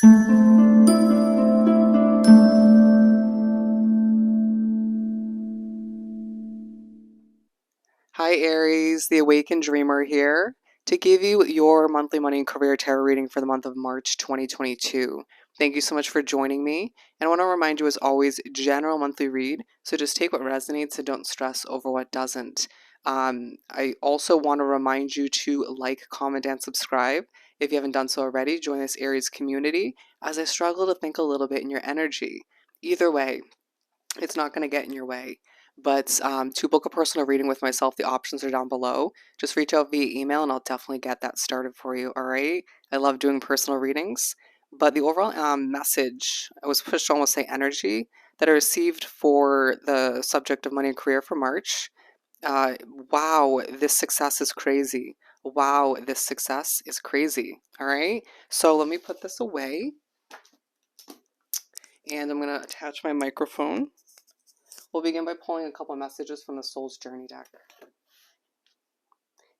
Hi Aries, the Awakened Dreamer here to give you your monthly money and career tarot reading for the month of March 2022. Thank you so much for joining me. And I want to remind you, as always, general monthly read. So just take what resonates and don't stress over what doesn't. I also want to remind you to like, comment, and subscribe. If you haven't done so already, join this Aries community as I struggle to think a little bit in your energy. Either way, it's not going to get in your way. But to book a personal reading with myself, the options are down below. Just reach out via email and I'll definitely get that started for you, all right? I love doing personal readings. But the overall message, I was pushed to almost say energy, that I received for the subject of money and career for March. Uh, wow, this success is crazy. Wow, this success is crazy, all right? So let me put this away and I'm going to attach my microphone. We'll begin by pulling a couple of messages from the Soul's Journey deck.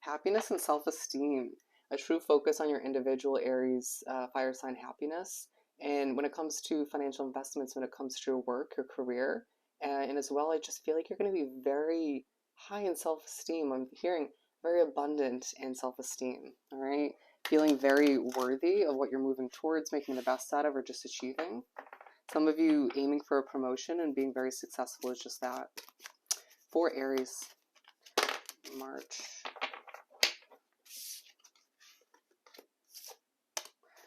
Happiness and self-esteem. A true focus on your individual Aries fire sign happiness. And when it comes to financial investments, when it comes to your work, your career, and as well, I just feel like you're going to be very high in self-esteem. I'm hearing very abundant in self-esteem, all right? Feeling very worthy of what you're moving towards, making the best out of, or just achieving. Some of you aiming for a promotion and being very successful is just that. For Aries, March.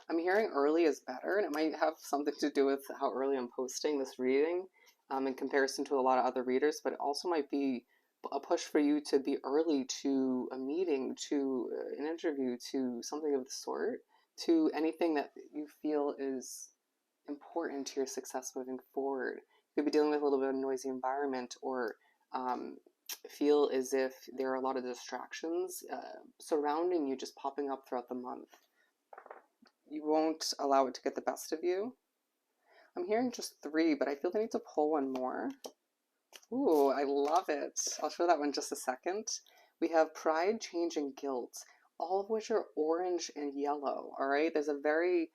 I'm hearing early is better, and it might have something to do with how early I'm posting this reading in comparison to a lot of other readers, but it also might be a push for you to be early to a meeting, to an interview, to something of the sort, to anything that you feel is important to your success moving forward. You could be dealing with a little bit of a noisy environment, or feel as if there are a lot of distractions surrounding you, just popping up throughout the month. You won't allow it to get the best of you. I'm hearing just 3, but I feel the need to pull one more. Ooh, I love it. I'll show that one in just a second. We have pride, change, and guilt, all of which are orange and yellow, all right? There's a very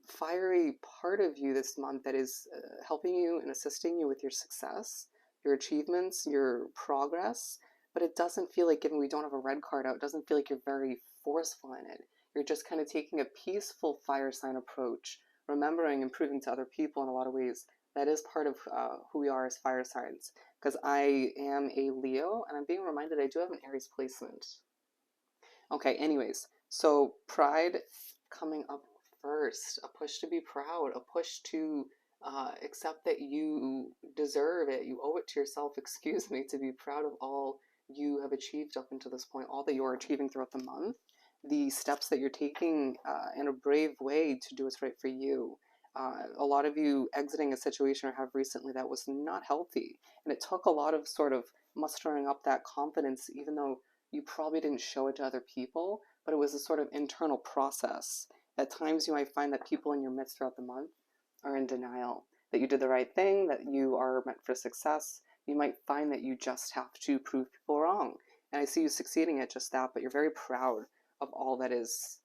fiery part of you this month that is helping you and assisting you with your success, your achievements, your progress, but it doesn't feel like, given we don't have a red card out, it doesn't feel like you're very forceful in it. You're just kind of taking a peaceful fire sign approach, remembering and proving to other people in a lot of ways that is part of who we are as fire signs. Because I am a Leo, and I'm being reminded I do have an Aries placement. Okay, anyways, so pride coming up first, a push to be proud, a push to accept that you deserve it, you owe it to yourself, excuse me, to be proud of all you have achieved up until this point, all that you are achieving throughout the month, the steps that you're taking in a brave way to do what's right for you. A lot of you exiting a situation or have recently that was not healthy, and it took a lot of sort of mustering up that confidence, even though you probably didn't show it to other people, but it was a sort of internal process. At times you might find that people in your midst throughout the month are in denial, that you did the right thing, that you are meant for success. You might find that you just have to prove people wrong. And I see you succeeding at just that, but you're very proud of all that is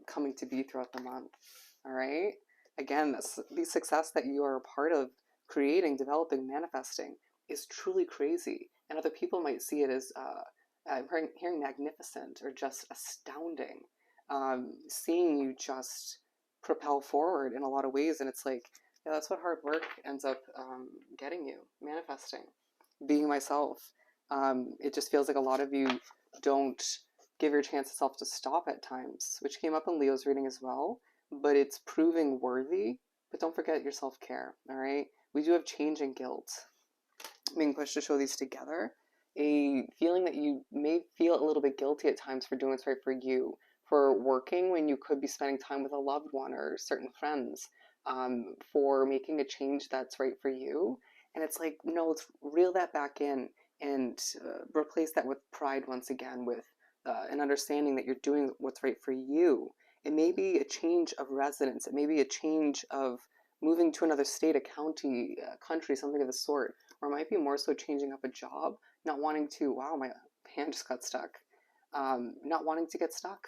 coming to be throughout the month. All right? Again, the success that you are a part of creating, developing, manifesting is truly crazy. And other people might see it as I'm hearing magnificent or just astounding. Seeing you just propel forward in a lot of ways, and it's like, yeah, that's what hard work ends up getting you, manifesting. Being myself, it just feels like a lot of you don't give your chance itself to stop at times, which came up in Leo's reading as well, but it's proving worthy. But don't forget your self-care, all right? We do have change and guilt. Being pushed to show these together, a feeling that you may feel a little bit guilty at times for doing what's right for you, for working when you could be spending time with a loved one or certain friends, for making a change that's right for you. And it's like, no, let's reel that back in and replace that with pride once again, with an understanding that you're doing what's right for you. It may be a change of residence. It may be a change of moving to another state, a county, a country, something of the sort. Or it might be more so changing up a job, not wanting to, wow, my hand just got stuck. Not wanting to get stuck,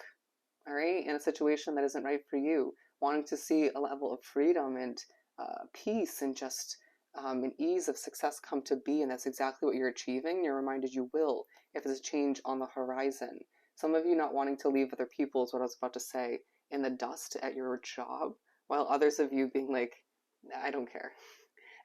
all right, in a situation that isn't right for you. wanting to see a level of freedom and peace and just an ease of success come to be, and that's exactly what you're achieving. You're reminded you will if there's a change on the horizon. Some of you not wanting to leave other people is what I was about to say, in the dust at your job, while others of you being like, I don't care.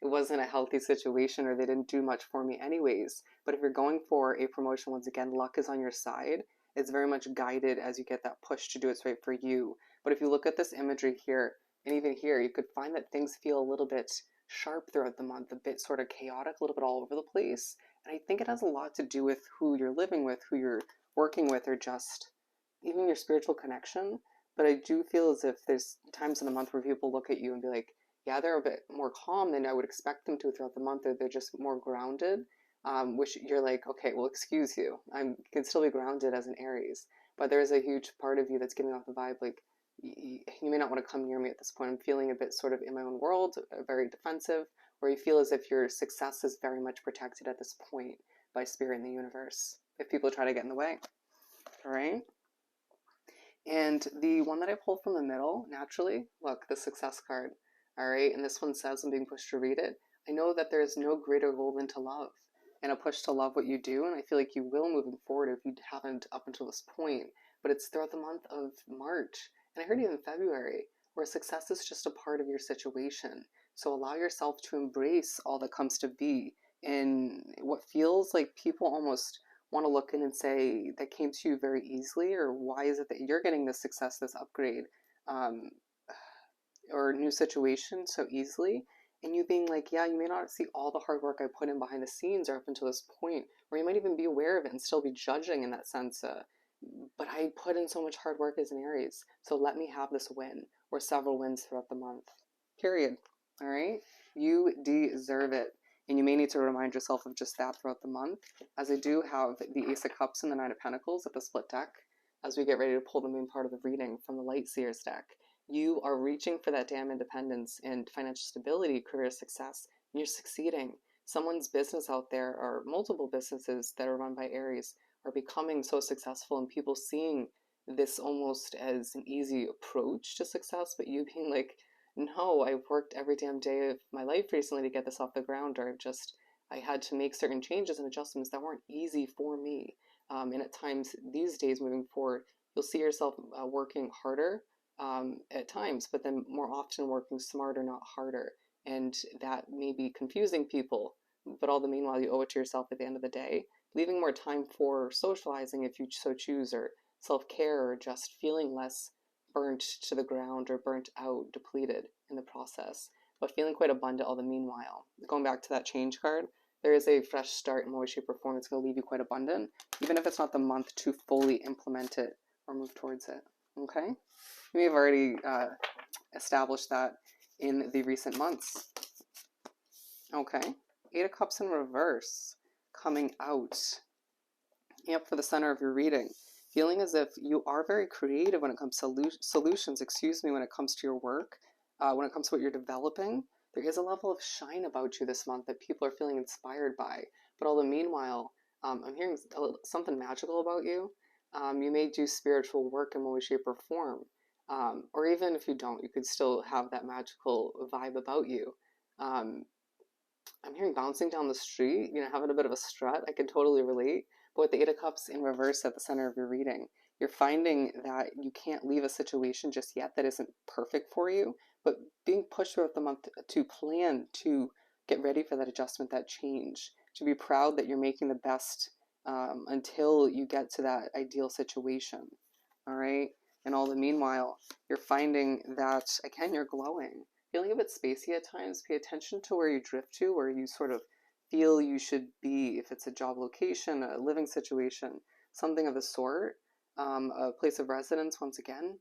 It wasn't a healthy situation, or they didn't do much for me anyways. But if you're going for a promotion, once again, luck is on your side. It's very much guided as you get that push to do what's right for you. But if you look at this imagery here, and even here, you could find that things feel a little bit sharp throughout the month, a bit sort of chaotic, a little bit all over the place. And I think it has a lot to do with who you're living with, who you're working with, or just even your spiritual connection. But I do feel as if there's times in the month where people look at you and be like, yeah, they're a bit more calm than I would expect them to throughout the month, or they're just more grounded, which you're like, okay, well, excuse you. I can still be grounded as an Aries, but there's a huge part of you that's giving off the vibe like, you may not want to come near me at this point. I'm feeling a bit sort of in my own world, very defensive, where you feel as if your success is very much protected at this point by spirit in the universe, if people try to get in the way. All right? And the one that I pulled from the middle, naturally, look, the success card. All right, and this one says, I'm being pushed to read it, I know that there is no greater goal than to love, and a push to love what you do, and I feel like you will moving forward if you haven't up until this point, but it's throughout the month of March, and I heard even February, where success is just a part of your situation. So allow yourself to embrace all that comes to be in what feels like people almost want to look in and say that came to you very easily, or why is it that you're getting this success, this upgrade, um, or new situation so easily, and you being like, yeah, you may not see all the hard work I put in behind the scenes or up until this point, or you might even be aware of it and still be judging in that sense, but I put in so much hard work as an Aries, so let me have this win, or several wins throughout the month, period. All right, you deserve it. And you may need to remind yourself of just that throughout the month, as I do have the Ace of Cups and the Nine of Pentacles at the split deck as we get ready to pull the main part of the reading from the Light Seers deck. You are reaching for that damn independence and financial stability, career success, and you're succeeding. Someone's business out there, or multiple businesses that are run by Aries, are becoming so successful, and people seeing this almost as an easy approach to success, but you being like, no, I've worked every damn day of my life recently to get this off the ground, or I had to make certain changes and adjustments that weren't easy for me. And at times these days moving forward, you'll see yourself working harder at times, but then more often working smarter, not harder. And that may be confusing people, but all the meanwhile, you owe it to yourself at the end of the day, leaving more time for socializing if you so choose, or self-care, or just feeling less burnt to the ground or burnt out, depleted in the process, but feeling quite abundant all the meanwhile. Going back to that change card, there is a fresh start in one way, shape, or form. It's going to leave you quite abundant, even if it's not the month to fully implement it or move towards it. Okay? You may have already established that in the recent months. Okay? Eight of Cups in reverse coming out. Yep, for the center of your reading. Feeling as if you are very creative when it comes to solutions, when it comes to your work, when it comes to what you're developing. There is a level of shine about you this month that people are feeling inspired by. But all the meanwhile, I'm hearing something magical about you. You may do spiritual work in one way, shape, or form. Or even if you don't, you could still have that magical vibe about you. I'm hearing bouncing down the street, having a bit of a strut. I can totally relate. But with the Eight of Cups in reverse at the center of your reading, you're finding that you can't leave a situation just yet that isn't perfect for you, but being pushed throughout the month to plan, to get ready for that adjustment, that change, to be proud that you're making the best until you get to that ideal situation. All right? And all the meanwhile, you're finding that, again, you're glowing. Feeling a bit spacey at times. Pay attention to where you drift to, where you sort of feel you should be, if it's a job location, a living situation, something of the sort, a place of residence once again.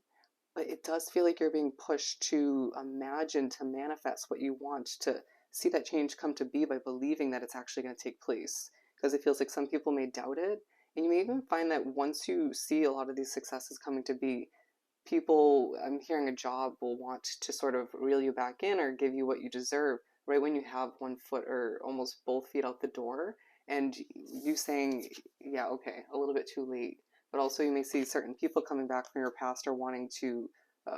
But it does feel like you're being pushed to imagine, to manifest what you want, to see that change come to be by believing that it's actually going to take place. Because it feels like some people may doubt it. And you may even find that once you see a lot of these successes coming to be, people, I'm hearing a job will want to sort of reel you back in or give you what you deserve right when you have one foot or almost both feet out the door, and you saying, yeah, okay, a little bit too late. But also you may see certain people coming back from your past or wanting to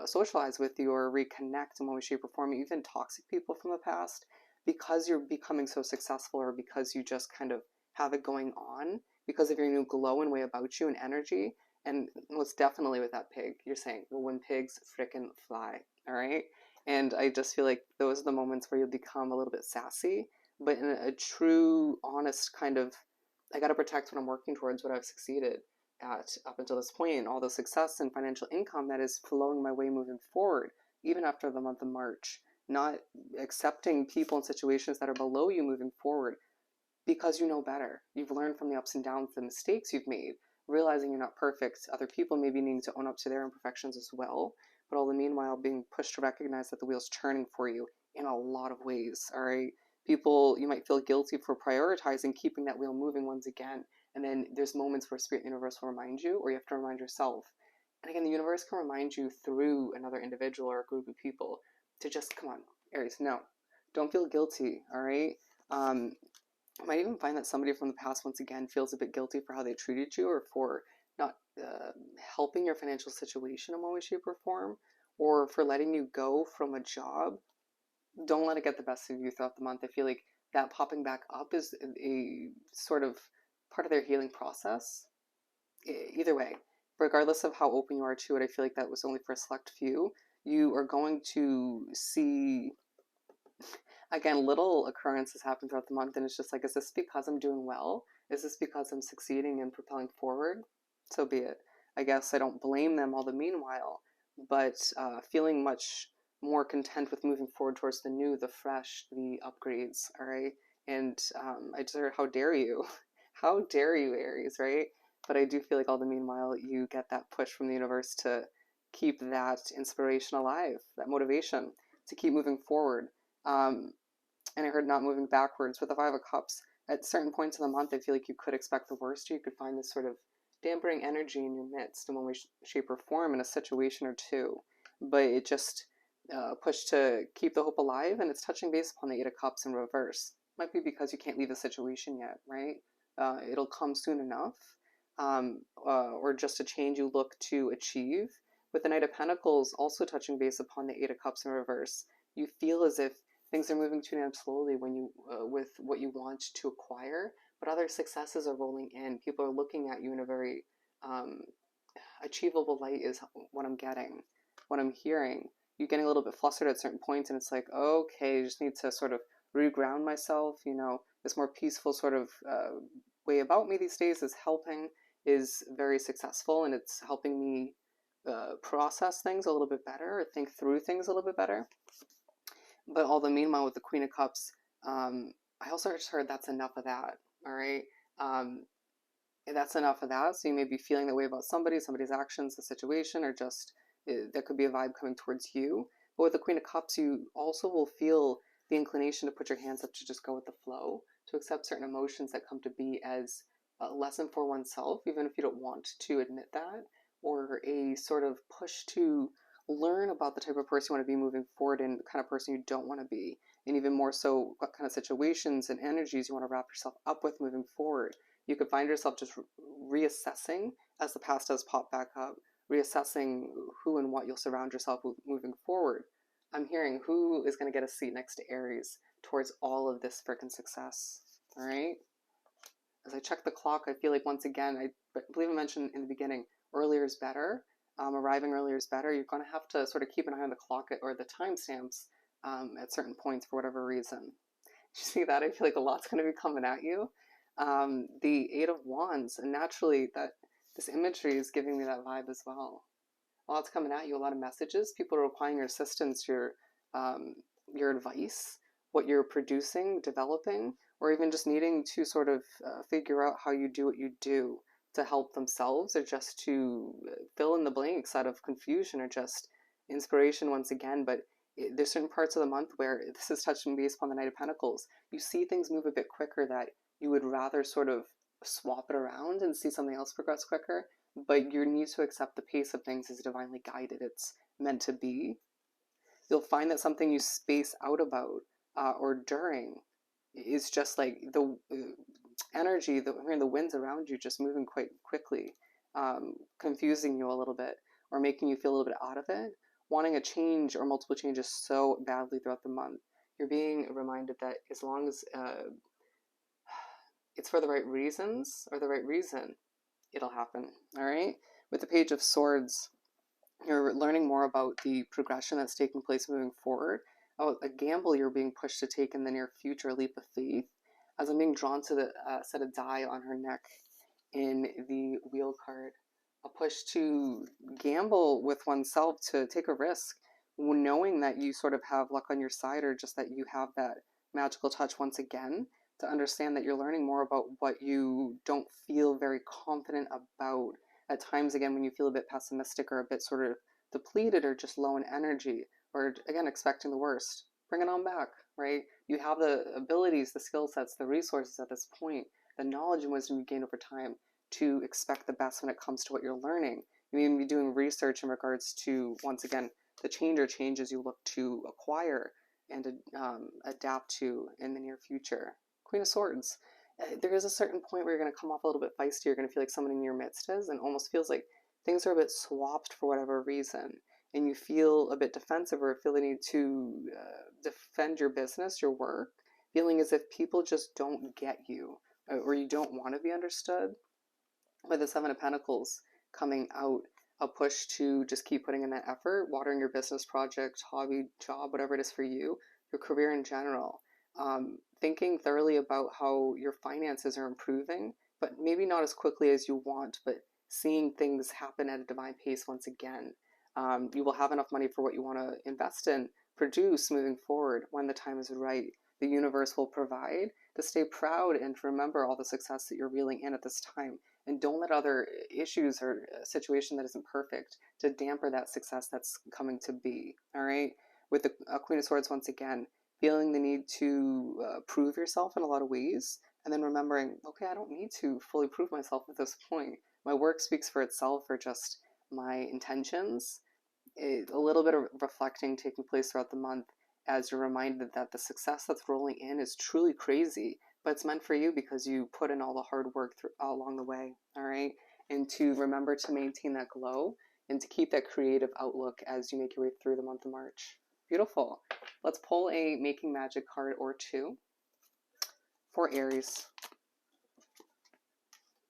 socialize with you or reconnect in one way, shape, or form, even toxic people from the past, because you're becoming so successful, or because you just kind of have it going on, because of your new glow and way about you and energy. And most definitely with that pig, you're saying, well, when pigs frickin' fly, all right? And I just feel like those are the moments where you'll become a little bit sassy, but in a true, honest kind of, I got to protect what I'm working towards, what I've succeeded at up until this point, and all the success and financial income that is flowing my way moving forward, even after the month of March. Not accepting people and situations that are below you moving forward, because you know better. You've learned from the ups and downs, the mistakes you've made, realizing you're not perfect. Other people maybe needing to own up to their imperfections as well, but all the meanwhile being pushed to recognize that the wheel's turning for you in a lot of ways, all right? People, you might feel guilty for prioritizing keeping that wheel moving once again, and then there's moments where Spirit Universe will remind you, or you have to remind yourself. And again, the universe can remind you through another individual or a group of people to just, come on, Aries, no. Don't feel guilty, all right? I might even find that somebody from the past, once again, feels a bit guilty for how they treated you, or for not helping your financial situation in one way, shape, or form, or for letting you go from a job. Don't let it get the best of you throughout the month. I feel like that popping back up is a sort of part of their healing process. Either way, regardless of how open you are to it, I feel like that was only for a select few. You are going to see, again, little occurrences happen throughout the month, and it's just like, is this because I'm doing well? Is this because I'm succeeding and propelling forward? So be it. I guess I don't blame them all the meanwhile, but feeling much more content with moving forward towards the new, the fresh, the upgrades, all right? And I just heard, how dare you? How dare you, Aries, right? But I do feel like all the meanwhile, you get that push from the universe to keep that inspiration alive, that motivation to keep moving forward. And I heard not moving backwards. With the Five of Cups, at certain points in the month, I feel like you could expect the worst. You could find this sort of dampening energy in your midst in one way, shape, or form in a situation or two. But it just pushed to keep the hope alive, and it's touching base upon the Eight of Cups in reverse. Might be because you can't leave the situation yet, right? It'll come soon enough, or just a change you look to achieve. With the Knight of Pentacles also touching base upon the Eight of Cups in reverse, you feel as if things are moving too damn slowly when you with what you want to acquire, but other successes are rolling in. People are looking at you in a very achievable light, is what I'm getting, what I'm hearing. You're getting a little bit flustered at certain points, and it's like, okay, I just need to sort of reground myself. You know, this more peaceful sort of way about me these days is helping, is very successful, and it's helping me process things a little bit better, or think through things a little bit better. But all the meanwhile, with the Queen of Cups, I also just heard that's enough of that. All right, that's enough of that. So you may be feeling that way about somebody, somebody's actions, the situation, or just there could be a vibe coming towards you. But with the Queen of Cups, you also will feel the inclination to put your hands up, to just go with the flow, to accept certain emotions that come to be as a lesson for oneself, even if you don't want to admit that, or a sort of push to learn about the type of person you want to be moving forward, and the kind of person you don't want to be, and even more so, what kind of situations and energies you want to wrap yourself up with moving forward. You could find yourself just reassessing as the past does pop back up, reassessing who and what you'll surround yourself with moving forward. I'm hearing who is going to get a seat next to Aries towards all of this freaking success. All right. As I check the clock, I feel like once again, I believe I mentioned in the beginning, earlier is better. Arriving earlier is better. You're going to have to sort of keep an eye on the clock or the timestamps at certain points for whatever reason. You see that? I feel like a lot's going to be coming at you. The Eight of Wands, and naturally that this imagery is giving me that vibe as well. A lot's coming at you, a lot of messages. People are requiring your assistance, your advice, what you're producing, developing, or even just needing to sort of figure out how you do what you do to help themselves, or just to fill in the blanks out of confusion, or just inspiration once again. But there's certain parts of the month where this is touching base upon the Knight of Pentacles. You see things move a bit quicker, that you would rather sort of swap it around and see something else progress quicker, but you need to accept the pace of things is divinely guided. It's meant to be. You'll find that something you space out about or during is just like the energy, the winds around you just moving quite quickly, confusing you a little bit, or making you feel a little bit out of it, wanting a change or multiple changes so badly throughout the month. You're being reminded that as long as it's for the right reasons or the right reason, it'll happen. All right. With the Page of Swords, you're learning more about the progression that's taking place moving forward, about a gamble you're being pushed to take in the near future, a leap of faith. As I'm being drawn to the set of die on her neck in the wheel card, a push to gamble with oneself, to take a risk, knowing that you sort of have luck on your side, or just that you have that magical touch once again, to understand that you're learning more about what you don't feel very confident about at times, again, when you feel a bit pessimistic or a bit sort of depleted or just low in energy, or again expecting the worst. Bring it on back, right? You have the abilities, the skill sets, the resources at this point, the knowledge and wisdom you gain over time to expect the best when it comes to what you're learning. You may be doing research in regards to, once again, the change or changes you look to acquire and adapt to in the near future. Queen of Swords. There is a certain point where you're going to come off a little bit feisty. You're going to feel like someone in your midst is, and almost feels like things are a bit swapped for whatever reason. And you feel a bit defensive or feel the need to defend your business, your work, feeling as if people just don't get you or you don't want to be understood. With the Seven of Pentacles coming out, a push to just keep putting in that effort, watering your business project, hobby, job, whatever it is for you, your career in general. Thinking thoroughly about how your finances are improving, but maybe not as quickly as you want, but seeing things happen at a divine pace once again. You will have enough money for what you want to invest in, produce moving forward when the time is right. The universe will provide. To stay proud and to remember all the success that you're reeling in at this time. And don't let other issues or a situation that isn't perfect to damper that success that's coming to be. All right. With the Queen of Swords, once again, feeling the need to prove yourself in a lot of ways. And then remembering, okay, I don't need to fully prove myself at this point. My work speaks for itself, or just my intentions. A little bit of reflecting taking place throughout the month as you're reminded that the success that's rolling in is truly crazy, but it's meant for you because you put in all the hard work along the way. All right. And to remember to maintain that glow and to keep that creative outlook as you make your way through the month of March. Beautiful. Let's pull a Making Magic card or two for Aries.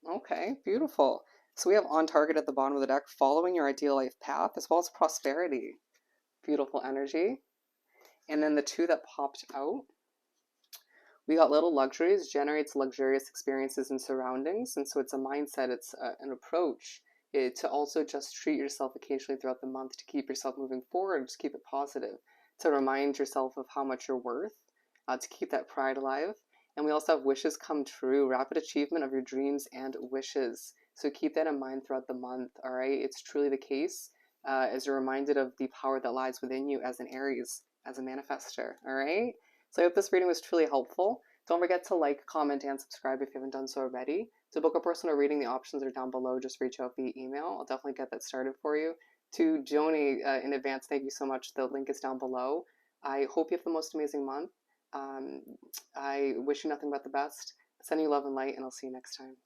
Okay, beautiful. So we have On Target at the bottom of the deck, following your ideal life path, as well as prosperity. Beautiful energy. And then the two that popped out, we got Little Luxuries, generates luxurious experiences and surroundings. And so it's a mindset, it's an approach to also just treat yourself occasionally throughout the month to keep yourself moving forward, just keep it positive, to remind yourself of how much you're worth, to keep that pride alive. And we also have Wishes Come True, rapid achievement of your dreams and wishes. So keep that in mind throughout the month, all right? It's truly the case as you're reminded of the power that lies within you as an Aries, as a manifester, all right? So I hope this reading was truly helpful. Don't forget to like, comment, and subscribe if you haven't done so already. To book a personal reading, the options are down below. Just reach out via email. I'll definitely get that started for you. To Joni in advance, thank you so much. The link is down below. I hope you have the most amazing month. I wish you nothing but the best. Sending you love and light, and I'll see you next time.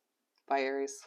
Bye, Aries.